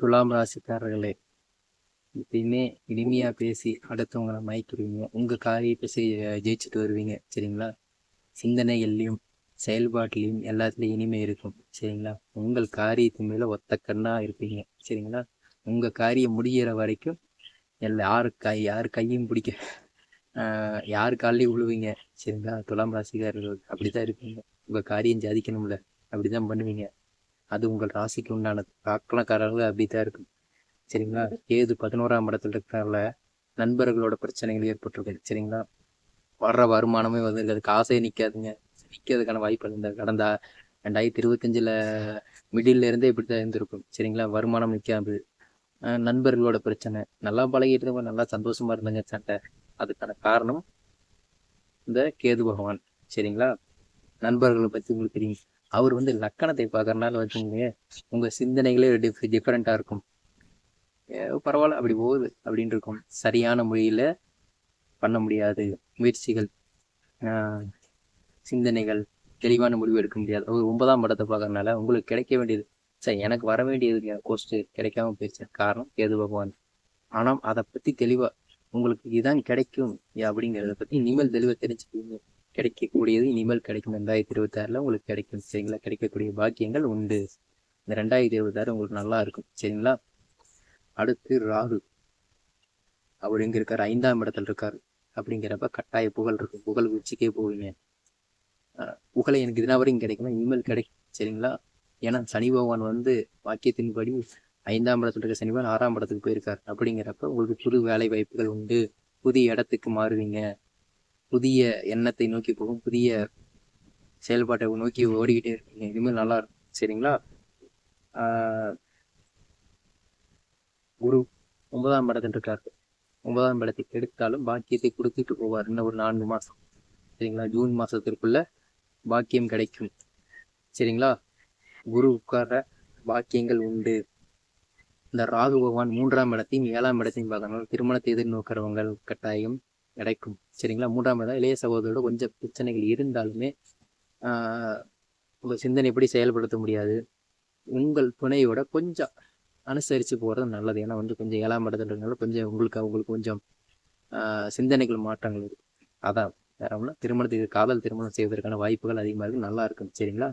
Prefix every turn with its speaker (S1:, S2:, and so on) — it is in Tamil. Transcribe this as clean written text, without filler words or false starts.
S1: துலாம் ராசிக்காரர்களே, எப்பயுமே இனிமையா பேசி அடுத்தவங்களை மயக்கிடுவீங்க. உங்க காரியத்தை ஜெயிச்சுட்டு வருவீங்க. சரிங்களா? சிந்தனைகள்லையும் செயல்பாட்டிலையும் எல்லாத்துலயும் இனிமை இருக்கும். சரிங்களா? உங்கள் காரியத்தின் மேல ஒத்த கண்ணா இருப்பீங்க. சரிங்களா? உங்க காரியம் முடிகிற வரைக்கும் யாரு கையும் பிடிக்க யாரு காலையும் விழுவீங்க. சரிங்களா? துலாம் ராசிக்காரர்கள் அப்படித்தான் இருப்பீங்க. உங்க காரியம் சாதிக்கணும்ல, அப்படிதான் பண்ணுவீங்க. அது உங்கள் ராசிக்கு உண்டானது. காக்கணக்காரர்கள் அப்படித்தான் இருக்கும். சரிங்களா? கேது 11ஆம் இடத்துல இருக்கிறனால நண்பர்களோட பிரச்சனைகள் ஏற்பட்டிருக்கு. சரிங்களா? வர்ற வருமானமே வந்திருக்காது, காசே நிற்காதுங்க. நிற்கிறதுக்கான வாய்ப்பு இந்த கடந்த 2025 மிடில் இருந்தே இப்படித்தான் இருந்திருக்கும். சரிங்களா? வருமானம் நிற்காது. நண்பர்களோட பிரச்சனை, நல்லா பழகிட்டு இருந்தவங்க நல்லா சந்தோஷமா இருந்தாங்க சண்டை. அதுக்கான காரணம் இந்த கேது பகவான். சரிங்களா? நண்பர்களை பற்றி உங்களுக்கு தெரியும். அவர் லக்கணத்தை பார்க்கறனால வச்சுக்கோங்க, உங்க சிந்தனைகளே டிஃப்ரெண்டா இருக்கும். பரவாயில்ல, அப்படி போகுது அப்படின்னு இருக்கும். சரியான முறையில பண்ண முடியாது முயற்சிகள், சிந்தனைகள், தெளிவான முடிவு எடுக்க முடியாது. ஒரு 9ஆம் இடத்தை பார்க்கறதுனால உங்களுக்கு கிடைக்க வேண்டியது, சரி எனக்கு வர வேண்டியது கோஸ்ட் கிடைக்காம போயிடுச்சு. காரணம் கேது பகவான். ஆனால் அதை பற்றி தெளிவா உங்களுக்கு இதுதான் கிடைக்கும் அப்படிங்கிறத பற்றி இனிமேல் தெளிவாக தெரிஞ்சுக்குவீங்க. கிடைக்கக்கூடியது இனிமேல் கிடைக்கும். 2026 உங்களுக்கு கிடைக்கும். சரிங்களா? கிடைக்கக்கூடிய பாக்கியங்கள் உண்டு. இந்த 2026 உங்களுக்கு நல்லா இருக்கும். சரிங்களா? அடுத்து ராகு. அவர் எங்க இருக்காரு? 5ஆம் இடத்துல இருக்காரு. அப்படிங்கிறப்ப கட்டாய புகழ் இருக்கு. புகழ் உச்சிக்கே போவீங்க. புகழை எனக்கு இதுனா வரைக்கும் கிடைக்கும், இனிமேல் கிடைக்கும். சரிங்களா? ஏன்னா சனி பகவான் வாக்கியத்தின்படி 5ஆம் இடத்துல இருக்க சனி பகவான் 6ஆம் இடத்துக்கு போயிருக்காரு. அப்படிங்கிறப்ப உங்களுக்கு புது வேலை வாய்ப்புகள் உண்டு. புதிய இடத்துக்கு மாறுவீங்க. புதிய எண்ணத்தை நோக்கி போகும். புதிய செயல்பாட்டை நோக்கி ஓடிக்கிட்டே இருக்கீங்க. இனிமேல் நல்லா இருக்கும். சரிங்களா? குரு 9ஆம் இடத்துல இருக்காரு. 9ஆம் இடத்துக்கு எடுத்தாலும் பாக்கியத்தை கொடுத்துட்டு போவார். இன்னும் ஒரு 4 மாசம். சரிங்களா? ஜூன் மாசத்திற்குள்ள பாக்கியம் கிடைக்கும். சரிங்களா? குரு உட்கார பாக்கியங்கள் உண்டு. இந்த ராகு பகவான் 3ஆம் இடத்தையும் 7ஆம் இடத்தையும் பார்க்கறதுனால திருமணத்தை எதிர்நோக்கிறவங்க கட்டாயம் கிடைக்கும். சரிங்களா? 3ஆம் இடம் இளைய சகோதரோட கொஞ்சம் பிரச்சனைகள் இருந்தாலுமே உங்கள் சிந்தனை எப்படி செயல்படுத்த முடியாது. உங்கள் துணையோட கொஞ்சம் அனுசரித்து போகிறது நல்லது. ஏன்னா கொஞ்சம் 7ஆம் இடத்துலனால கொஞ்சம் அவங்களுக்கு கொஞ்சம் சிந்தனைகள் மாற்றங்கள் இருக்கும். அதான் வேற ஒன்றும், திருமணத்துக்கு காதல் திருமணம் செய்வதற்கான வாய்ப்புகள் அதிகமாக இருக்கு. நல்லா இருக்கும். சரிங்களா?